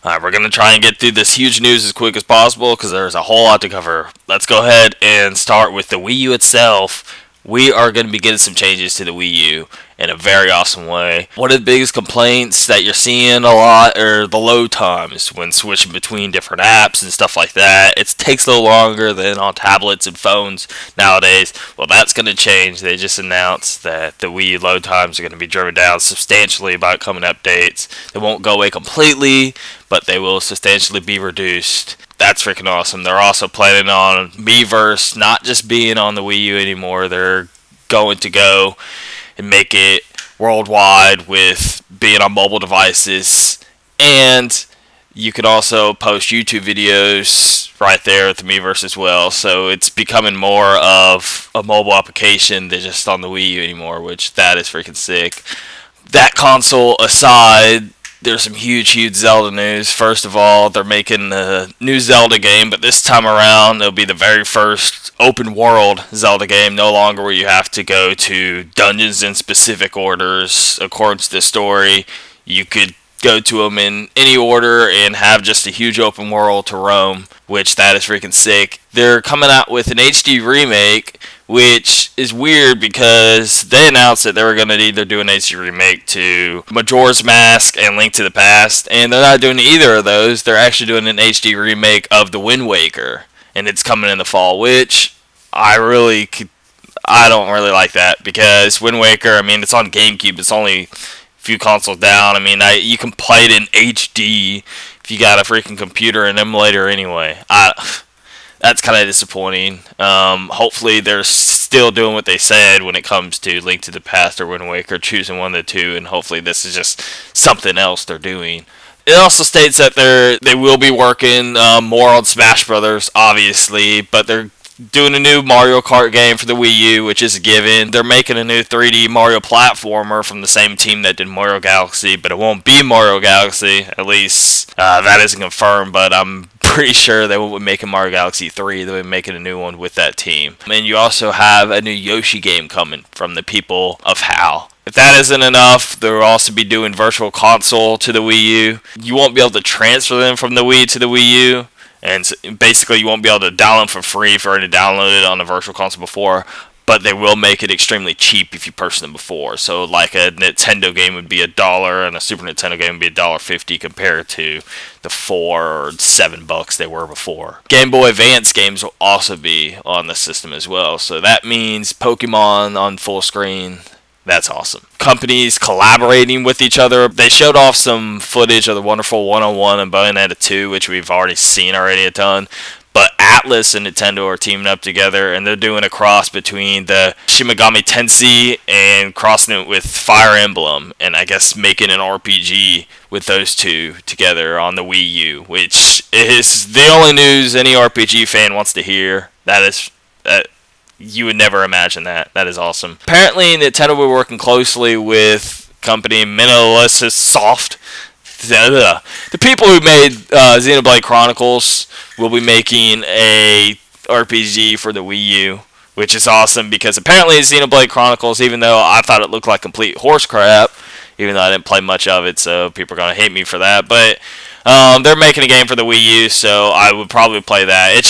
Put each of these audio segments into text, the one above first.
Alright, we're going to try and get through this huge news as quick as possible because there's a whole lot to cover. Let's go ahead and start with the Wii U itself. We are going to be getting some changes to the Wii U in a very awesome way. One of the biggest complaints that you're seeing a lot are the load times when switching between different apps and stuff like that. It takes a little longer than on tablets and phones nowadays. Well, that's going to change. They just announced that the Wii U load times are going to be driven down substantially by coming updates. They won't go away completely, but they will substantially be reduced. That's freaking awesome. They're also planning on MiiVerse not just being on the Wii U anymore. They're going to go and make it worldwide with being on mobile devices. And you can also post YouTube videos right there with the MiiVerse as well. So it's becoming more of a mobile application than just on the Wii U anymore, which that is freaking sick. That console aside, there's some huge Zelda news. First of all, they're making a new Zelda game, but this time around, it'll be the very first open world Zelda game, no longer where you have to go to dungeons in specific orders according to the story. You could go to them in any order and have just a huge open world to roam, which that is freaking sick. They're coming out with an HD remake, which is weird because they announced that they were going to either do an HD remake to Majora's Mask and Link to the Past, and they're not doing either of those. They're actually doing an HD remake of The Wind Waker, and it's coming in the fall, which I don't really like that because Wind Waker, I mean, it's on GameCube. It's only a few consoles down. I mean, you can play it in HD if you got a freaking computer and emulator anyway. That's kind of disappointing. Hopefully they're still doing what they said when it comes to Link to the Past or Wind Waker, choosing one of the two, and hopefully this is just something else they're doing. It also states that they will be working more on Smash Brothers, obviously, but they're doing a new Mario Kart game for the Wii U, which is a given. They're making a new 3D Mario platformer from the same team that did Mario Galaxy, but it won't be Mario Galaxy. At least that isn't confirmed, but I'm pretty sure they won't be making Mario Galaxy 3. They'll be making a new one with that team. And you also have a new Yoshi game coming from the people of HAL. If that isn't enough, they'll also be doing Virtual Console to the Wii U. You won't be able to transfer them from the Wii to the Wii U. And basically, you won't be able to download them for free if you already downloaded it on the Virtual Console before. But they will make it extremely cheap if you purchase them before. So, like a Nintendo game would be $1, and a Super Nintendo game would be $1.50 compared to the $4 or $7 they were before. Game Boy Advance games will also be on the system as well. So that means Pokemon on full screen. That's awesome. Companies collaborating with each other. They showed off some footage of the Wonderful 101 and Bayonetta 2, which we've already seen a ton. But Atlas and Nintendo are teaming up together, and they're doing a cross between the Shin Megami Tensei and crossing it with Fire Emblem, and I guess making an RPG with those two together on the Wii U, which is the only news any RPG fan wants to hear. You would never imagine that. That is awesome. Apparently, Nintendo will be working closely with company Minimalist Soft. The people who made Xenoblade Chronicles will be making a RPG for the Wii U, which is awesome because apparently Xenoblade Chronicles, even though I thought it looked like complete horse crap, even though I didn't play much of it, so people are going to hate me for that, but they're making a game for the Wii U, so I would probably play that.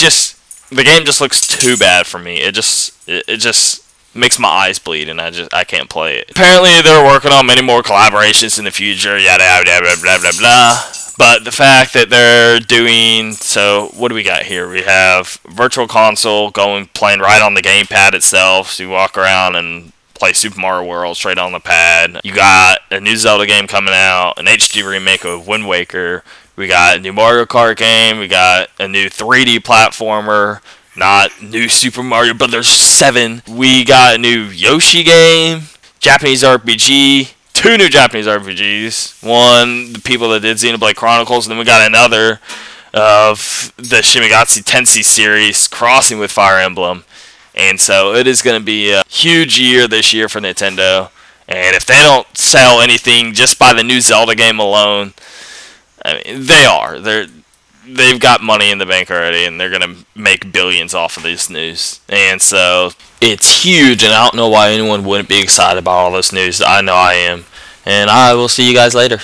The game just looks too bad for me. It just makes my eyes bleed, and I can't play it. Apparently, they're working on many more collaborations in the future. Yada yada blah blah blah blah. But the fact that they're doing so, what do we got here? We have Virtual Console playing right on the gamepad itself. So you walk around and play Super Mario World straight on the pad. You got a new Zelda game coming out, an HD remake of Wind Waker. We got a new Mario Kart game. We got a new 3D platformer. Not new Super Mario Brothers 7. We got a new Yoshi game. Japanese RPG. 2 new Japanese RPGs. One, the people that did Xenoblade Chronicles. And then we got another of the Shin Megami Tensei series crossing with Fire Emblem. And so it is going to be a huge year this year for Nintendo. And if they don't sell anything just by the new Zelda game alone, I mean, they've got money in the bank already, and they're going to make billions off of this news. And so it's huge, and I don't know why anyone wouldn't be excited about all this news. I know I am. And I will see you guys later.